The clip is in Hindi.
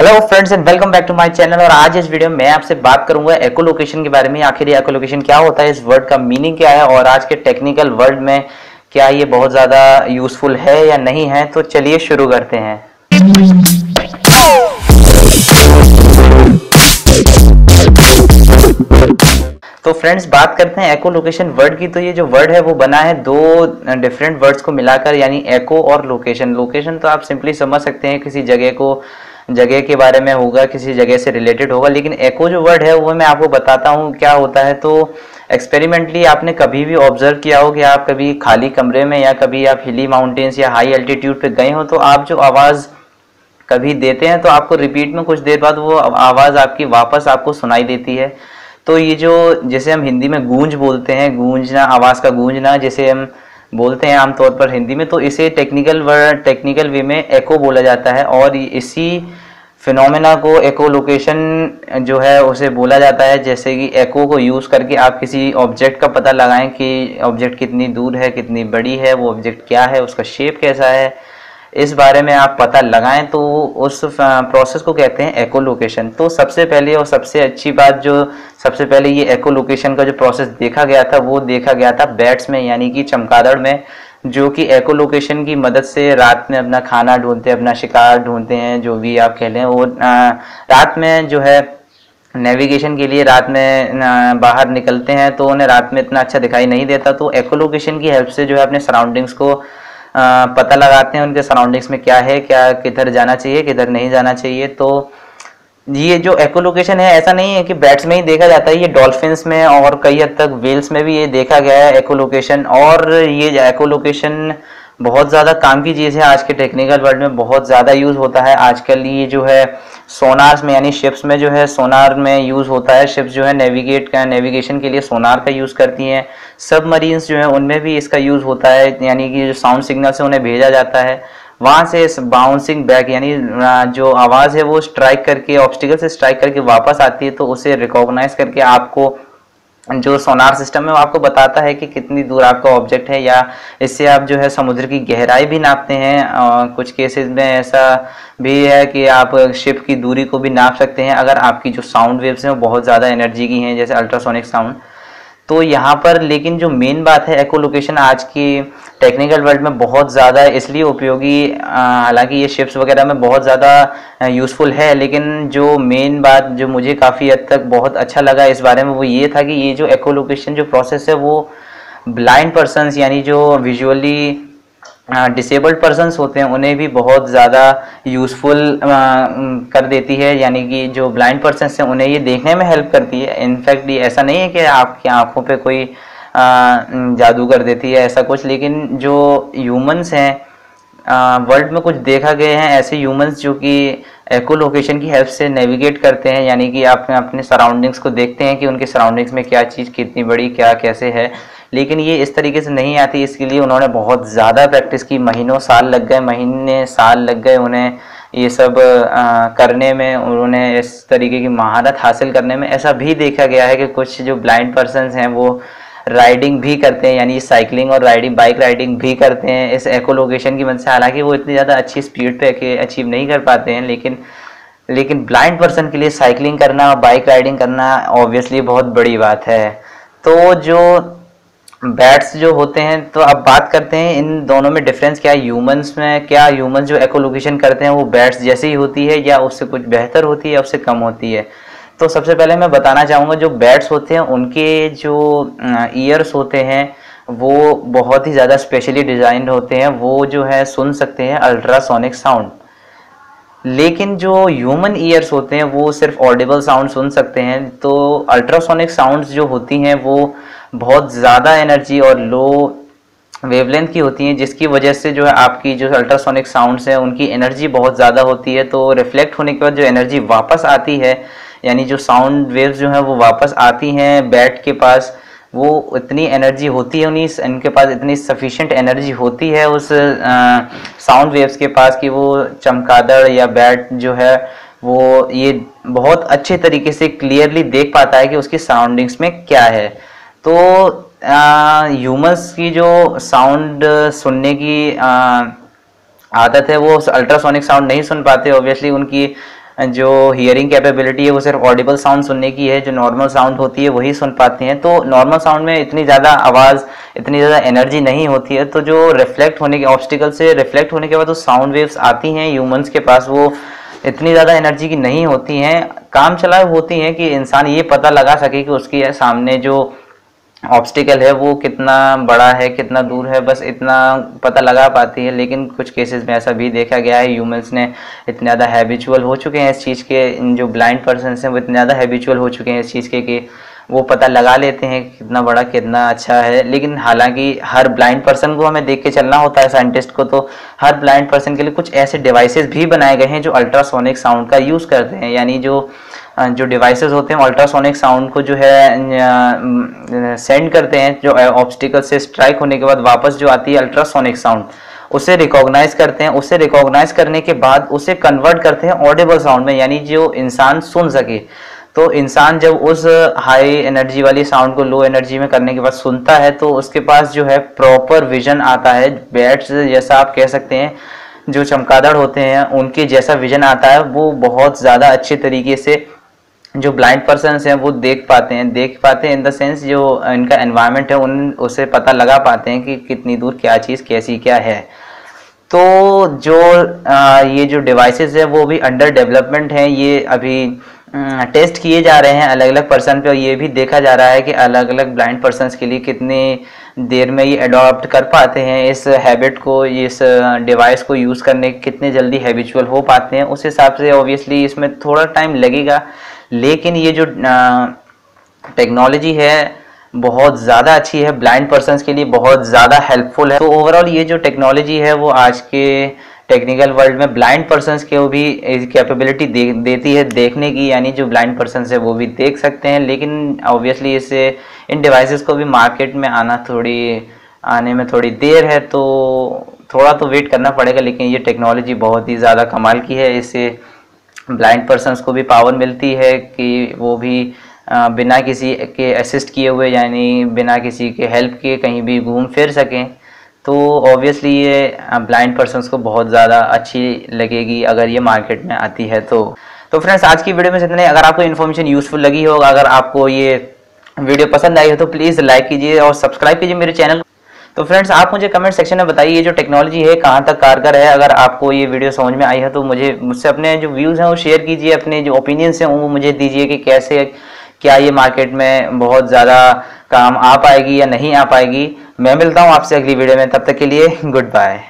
Hello friends and welcome back to my channel. और आज इस वीडियो में मैं आपसे बात करूंगा एकोलोकेशन के बारे में। आखिर ये एकोलोकेशन क्या होता है, इस वर्ड का मीनिंग क्या है और आज के टेक्निकल वर्ल्ड में क्या ये बहुत ज़्यादा यूजफुल है या नहीं है। तो चलिए शुरू करते हैं। तो फ्रेंड्स बात करते हैं एकोलोकेशन वर्ड की। तो ये जो वर्ड है वो बना है दो डिफरेंट वर्ड्स को मिलाकर, यानी एको और लोकेशन। लोकेशन तो आप सिंपली समझ सकते हैं किसी जगह के बारे में होगा, किसी जगह से रिलेटेड होगा। लेकिन एको जो वर्ड है वो मैं आपको बताता हूँ क्या होता है। तो एक्सपेरिमेंटली आपने कभी भी ऑब्जर्व किया हो कि आप कभी खाली कमरे में या कभी आप हिली माउंटेन्स या हाई एल्टीट्यूड पे गए हो, तो आप जो आवाज़ कभी देते हैं तो आपको रिपीट में कुछ देर बाद वो आवाज़ आपकी वापस आपको सुनाई देती है। तो ये जो जैसे हम हिंदी में गूंज बोलते हैं, गूंजना, आवाज़ का गूंजना जैसे हम बोलते हैं आमतौर पर हिंदी में, तो इसे टेक्निकल वे में एको बोला जाता है। और इसी फिनोमेना को एकोलोकेशन जो है उसे बोला जाता है। जैसे कि एको को यूज़ करके आप किसी ऑब्जेक्ट का पता लगाएं कि ऑब्जेक्ट कितनी दूर है, कितनी बड़ी है, वो ऑब्जेक्ट क्या है, उसका शेप कैसा है, इस बारे में आप पता लगाएं, तो उस प्रोसेस को कहते हैं एकोलोकेशन। तो सबसे पहले और सबसे अच्छी बात, जो सबसे पहले ये एकोलोकेशन का जो प्रोसेस देखा गया था वो देखा गया था बैट्स में, यानी कि चमगादड़ में, जो कि एकोलोकेशन की मदद से रात में अपना खाना ढूंढते हैं, अपना शिकार ढूंढते हैं, जो भी आप कह लें। वो रात में जो है नेविगेशन के लिए रात में बाहर निकलते हैं, तो उन्हें रात में इतना अच्छा दिखाई नहीं देता। तो एकोलोकेशन की हेल्प से जो है अपने सराउंडिंग्स को पता लगाते हैं, उनके सराउंडिंग्स में क्या है, क्या किधर जाना चाहिए, किधर नहीं जाना चाहिए। तो ये जो एकोलोकेशन है ऐसा नहीं है कि बैट्स में ही देखा जाता है, ये डॉल्फिन्स में और कई हद तक वेल्स में भी ये देखा गया है एकोलोकेशन। और ये एकोलोकेशन बहुत ज़्यादा काम की चीज़ है, आज के टेक्निकल वर्ल्ड में बहुत ज़्यादा यूज़ होता है। आजकल ये जो है सोनार्स में, यानी शिप्स में जो है सोनार में यूज़ होता है। शिप्स जो है नेविगेशन के लिए सोनार का यूज़ करती हैं। सबमरीन्स जो है उनमें भी इसका यूज़ होता है, यानी कि जो साउंड सिग्नल से उन्हें भेजा जाता है, वहाँ से बाउंसिंग बैक, यानी जो आवाज़ है वो स्ट्राइक करके, ऑब्स्टिकल से स्ट्राइक करके वापस आती है। तो उसे रिकॉग्नाइज करके आपको जो सोनार सिस्टम है वो आपको बताता है कि कितनी दूर आपका ऑब्जेक्ट है। या इससे आप जो है समुद्र की गहराई भी नापते हैं। कुछ केसेस में ऐसा भी है कि आप शिप की दूरी को भी नाप सकते हैं अगर आपकी जो साउंड वेव्स हैं वो बहुत ज़्यादा एनर्जी की हैं, जैसे अल्ट्रासोनिक साउंड। तो यहाँ पर लेकिन जो मेन बात है, एकोलोकेशन आज की टेक्निकल वर्ल्ड में बहुत ज़्यादा इसलिए उपयोगी, हालांकि ये शिप्स वगैरह में बहुत ज़्यादा यूज़फुल है, लेकिन जो मेन बात जो मुझे काफ़ी हद तक बहुत अच्छा लगा इस बारे में वो ये था कि ये जो एकोलोकेशन जो प्रोसेस है वो ब्लाइंड पर्सनस, यानी जो विजुअली डिसेबल्ड पर्सन्स होते हैं उन्हें भी बहुत ज़्यादा यूज़फुल कर देती है। यानी कि जो ब्लाइंड पर्सन्स हैं उन्हें ये देखने में हेल्प करती है। इनफैक्ट ये ऐसा नहीं है कि आपकी आंखों पे कोई जादू कर देती है ऐसा कुछ, लेकिन जो ह्यूमंस हैं वर्ल्ड में कुछ देखा गए हैं ऐसे ह्यूमंस जो कि एकोलोकेशन की हेल्प से नेविगेट करते हैं, यानी कि आप अपने सराउंडिंग्स को देखते हैं कि उनके सराउंडिंग्स में क्या चीज़ कितनी बड़ी क्या कैसे है। लेकिन ये इस तरीके से नहीं आती, इसके लिए उन्होंने बहुत ज़्यादा प्रैक्टिस की, महीनों साल लग गए, महीने साल लग गए उन्हें ये सब करने में, उन्होंने इस तरीके की महारत हासिल करने में। ऐसा भी देखा गया है कि कुछ जो ब्लाइंड पर्सन्स हैं वो राइडिंग भी करते हैं, यानी साइकिलिंग और बाइक राइडिंग भी करते हैं इस एकोलोकेशन की मदद से। हालांकि वो इतनी ज़्यादा अच्छी स्पीड पे अचीव नहीं कर पाते हैं, लेकिन ब्लाइंड पर्सन के लिए साइकिलिंग करना और बाइक राइडिंग करना ऑब्वियसली बहुत बड़ी बात है। तो जो बैट्स जो होते हैं, तो अब बात करते हैं इन दोनों में डिफरेंस क्या है। ह्यूमंस में क्या, ह्यूमंस जो एकोलोकेशन करते हैं वो बैट्स जैसे ही होती है या उससे कुछ बेहतर होती है या उससे कम होती है। तो सबसे पहले मैं बताना चाहूँगा, जो बैट्स होते हैं उनके जो ईयर्स होते हैं वो बहुत ही ज़्यादा स्पेशली डिज़ाइंड होते हैं। वो जो है सुन सकते हैं अल्ट्रासोनिक साउंड। लेकिन जो ह्यूमन ईयर्स होते हैं वो सिर्फ ऑडिबल साउंड सुन सकते हैं। तो अल्ट्रासोनिक साउंड्स जो होती हैं वो बहुत ज़्यादा एनर्जी और लो वेवलेंथ की होती हैं, जिसकी वजह से जो है आपकी जो अल्ट्रासोनिक साउंड्स हैं उनकी एनर्जी बहुत ज़्यादा होती है। तो रिफ्लेक्ट होने के बाद जो एनर्जी वापस आती है, यानी जो साउंड वेव्स जो हैं वो वापस आती हैं बैट के पास, वो इतनी एनर्जी होती है इनके पास इतनी सफिशिएंट एनर्जी होती है उस साउंड वेव्स के पास कि वो चमगादड़ या बैट जो है वो ये बहुत अच्छे तरीके से क्लियरली देख पाता है कि उसकी सराउंडिंग्स में क्या है। तो ह्यूमंस की जो साउंड सुनने की आदत है वो अल्ट्रासोनिक साउंड नहीं सुन पाते। ऑब्वियसली उनकी जो हियरिंग कैपेबिलिटी है वो सिर्फ ऑडिबल साउंड सुनने की है, जो नॉर्मल साउंड होती है वही सुन पाते हैं। तो नॉर्मल साउंड में इतनी ज़्यादा आवाज़, इतनी ज़्यादा एनर्जी नहीं होती है, तो जो रिफ्लेक्ट होने के ऑब्स्टिकल से रिफ्लेक्ट होने के बाद जो साउंड वेव्स आती हैं ह्यूमंस के पास, वो इतनी ज़्यादा एनर्जी की नहीं होती हैं, काम चलाऊ होती हैं कि इंसान ये पता लगा सके कि उसके सामने जो ऑब्स्टिकल है वो कितना बड़ा है, कितना दूर है, बस इतना पता लगा पाती है। लेकिन कुछ केसेस में ऐसा भी देखा गया है, ह्यूमंस ने इतने ज़्यादा हैबिचुअल हो चुके हैं इस चीज़ के, जो ब्लाइंड पर्सन हैं वो इतने ज़्यादा हैबिचुअल हो चुके हैं इस चीज़ के कि वो पता लगा लेते हैं कितना बड़ा कितना अच्छा है। लेकिन हालांकि हर ब्लाइंड पर्सन को हमें देख के चलना होता है साइंटिस्ट को, तो हर ब्लाइंड पर्सन के लिए कुछ ऐसे डिवाइसेस भी बनाए गए हैं जो अल्ट्रासोनिक साउंड का यूज़ करते हैं, यानी जो डिवाइसेस होते हैं अल्ट्रासोनिक साउंड को जो है सेंड करते हैं, जो ऑब्स्टिकल से स्ट्राइक होने के बाद वापस जो आती है अल्ट्रासोनिक साउंड, उसे रिकॉग्नाइज करते हैं। उसे रिकॉग्नाइज करने के बाद उसे कन्वर्ट करते हैं ऑडिबल साउंड में, यानी जो इंसान सुन सके। तो इंसान जब उस हाई एनर्जी वाली साउंड को लो एनर्जी में करने के बाद सुनता है तो उसके पास जो है प्रॉपर विजन आता है, बैट्स जैसा आप कह सकते हैं, जो चमगादड़ होते हैं उनके जैसा विजन आता है। वो बहुत ज़्यादा अच्छे तरीके से जो ब्लाइंड पर्सन्स हैं वो देख पाते हैं इन द सेंस जो इनका एनवायरनमेंट है उसे पता लगा पाते हैं कि कितनी दूर क्या चीज़ कैसी क्या है। तो जो ये जो डिवाइसेस है वो भी अंडर डेवलपमेंट हैं, ये अभी टेस्ट किए जा रहे हैं अलग अलग पर्सन पे, और ये भी देखा जा रहा है कि अलग अलग ब्लाइंड पर्सन्स के लिए कितने देर में ये अडॉप्ट कर पाते हैं इस हैबिट को, इस डिवाइस को यूज़ करने, कितने जल्दी हैबिचुअल हो पाते हैं। उस हिसाब से ऑब्वियसली इसमें थोड़ा टाइम लगेगा, लेकिन ये जो टेक्नोलॉजी है बहुत ज़्यादा अच्छी है, ब्लाइंड पर्सन्स के लिए बहुत ज़्यादा हेल्पफुल है। तो ओवरऑल ये जो टेक्नोलॉजी है वो आज के टेक्निकल वर्ल्ड में ब्लाइंड पर्सन्स को भी कैपेबिलिटी देती है देखने की, यानी जो ब्लाइंड पर्सन्स है वो भी देख सकते हैं। लेकिन ऑब्वियसली इसे इन डिवाइसेस को भी मार्केट में आने में थोड़ी देर है, तो थोड़ा तो वेट करना पड़ेगा। लेकिन ये टेक्नोलॉजी बहुत ही ज़्यादा कमाल की है, इससे ब्लाइंड पर्सन्स को भी पावर मिलती है कि वो भी बिना किसी के असिस्ट किए हुए, यानी बिना किसी के हेल्प के कहीं भी घूम फिर सकें। तो ऑब्वियसली ये ब्लाइंड पर्सन्स को बहुत ज़्यादा अच्छी लगेगी अगर ये मार्केट में आती है। तो फ्रेंड्स आज की वीडियो में इतना ही। अगर आपको इन्फॉर्मेशन यूजफुल लगी हो, अगर आपको ये वीडियो पसंद आई हो तो प्लीज़ लाइक कीजिए और सब्सक्राइब कीजिए मेरे चैनल। तो फ्रेंड्स आप मुझे कमेंट सेक्शन में बताइए ये जो टेक्नोलॉजी है कहाँ तक कारगर है। अगर आपको ये वीडियो समझ में आई है तो मुझसे अपने जो व्यूज़ हैं वो शेयर कीजिए, अपने जो ओपिनियंस हैं वो मुझे दीजिए कि कैसे क्या ये मार्केट में बहुत ज़्यादा काम आ पाएगी या नहीं आ पाएगी। मैं मिलता हूँ आपसे अगली वीडियो में, तब तक के लिए गुड बाय।